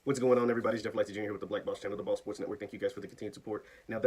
What's going on, everybody? It's Jeff Lighty Jr. here with the Black Boss Channel, the Ball Sports Network. Thank you guys for the continued support. Now,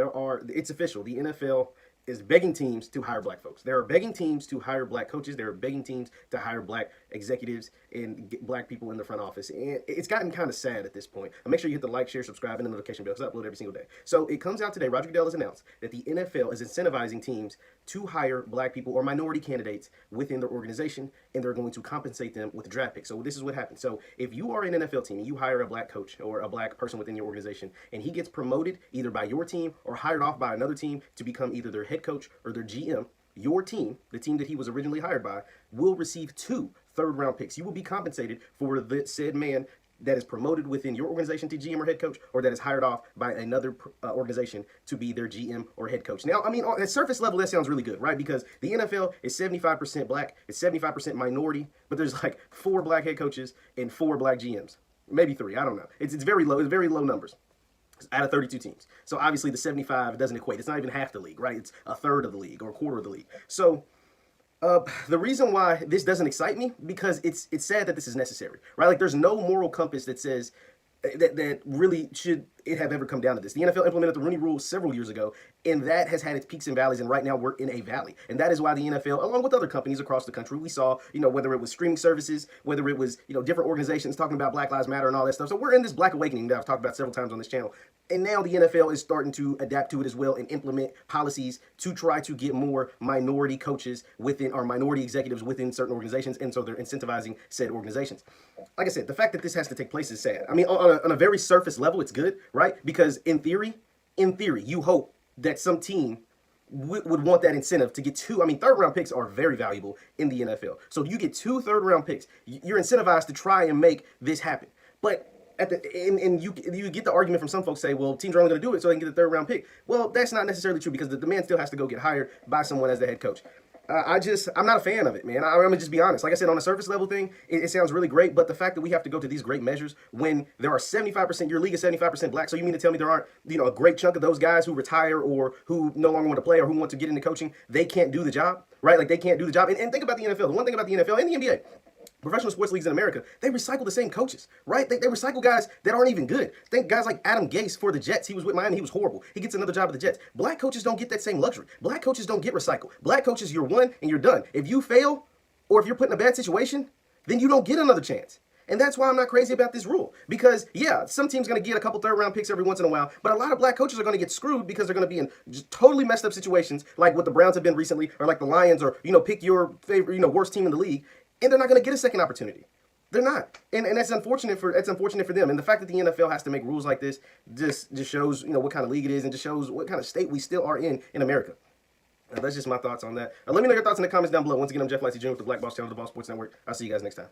it's official. The NFL is begging teams to hire black folks. They are begging teams to hire black coaches. They are begging teams to hire black executives and get black people in the front office. And it's gotten kind of sad at this point. Make sure you hit the like, share, subscribe, and the notification bell because I upload every single day. So it comes out today. Roger Goodell has announced that the NFL is incentivizing teams to hire black people or minority candidates within their organization, and they're going to compensate them with draft picks. So this is what happens. So if you are an NFL team and you hire a black coach or a black person within your organization, and he gets promoted either by your team or hired off by another team to become either their head coach or their GM, your team, the team that he was originally hired by, will receive 2 third-round picks. You will be compensated for the said man that is promoted within your organization to GM or head coach, or that is hired off by another organization to be their GM or head coach. Now, I mean, on a surface level, that sounds really good, right? Because the NFL is 75% black, it's 75% minority, but there's like 4 black head coaches and 4 black GMs. Maybe 3, I don't know. It's very low, it's very low numbers out of 32 teams. So obviously the 75 doesn't equate. It's not even half the league, right? It's a third of the league or a quarter of the league. So the reason why this doesn't excite me, because it's sad that this is necessary, right? Like, there's no moral compass that says that really should it have ever come down to this. The NFL implemented the Rooney Rule several years ago, and that has had its peaks and valleys, and right now we're in a valley. And that is why the NFL, along with other companies across the country, we saw, whether it was streaming services, whether it was, different organizations talking about Black Lives Matter and all that stuff. So we're in this black awakening that I've talked about several times on this channel. And now the NFL is starting to adapt to it as well and implement policies to try to get more minority coaches within, or minority executives within certain organizations, and so they're incentivizing said organizations. Like I said, the fact that this has to take place is sad. I mean, on a very surface level, it's good, right? Because in theory, you hope that some team would want that incentive to get 2. I mean, third-round picks are very valuable in the NFL. So if you get 2 third-round picks, you're incentivized to try and make this happen. But you get the argument from some folks say, well, teams are only going to do it so they can get the third-round pick. Well, that's not necessarily true, because the man still has to go get hired by someone as the head coach. I'm not a fan of it, man. I'm going to just be honest. Like I said, on a surface level thing, it sounds really great, but the fact that we have to go to these great measures when there are 75%, your league is 75% black, so you mean to tell me there aren't, a great chunk of those guys who retire or who no longer want to play or who want to get into coaching, they can't do the job, right? Like, they can't do the job. And think about the NFL. The one thing about the NFL and the NBA, professional sports leagues in America, they recycle the same coaches, right? They recycle guys that aren't even good. Think guys like Adam Gase for the Jets. He was with Miami. He was horrible. He gets another job at the Jets. Black coaches don't get that same luxury. Black coaches don't get recycled. Black coaches, you're one and you're done. If you fail, or if you're put in a bad situation, then you don't get another chance. And that's why I'm not crazy about this rule. Because, yeah, some team's going to get a couple third-round picks every once in a while, but a lot of black coaches are going to get screwed because they're going to be in just totally messed up situations, like what the Browns have been recently, or like the Lions, or, pick your favorite, worst team in the league, and they're not going to get a second opportunity. They're not, and that's unfortunate for them. And the fact that the NFL has to make rules like this just shows what kind of league it is, and just shows what kind of state we still are in America. That's just my thoughts on that. Let me know your thoughts in the comments down below. Once again, I'm Jeff Lighty Jr. with the Black Boss Channel, the Ball Sports Network. I'll see you guys next time.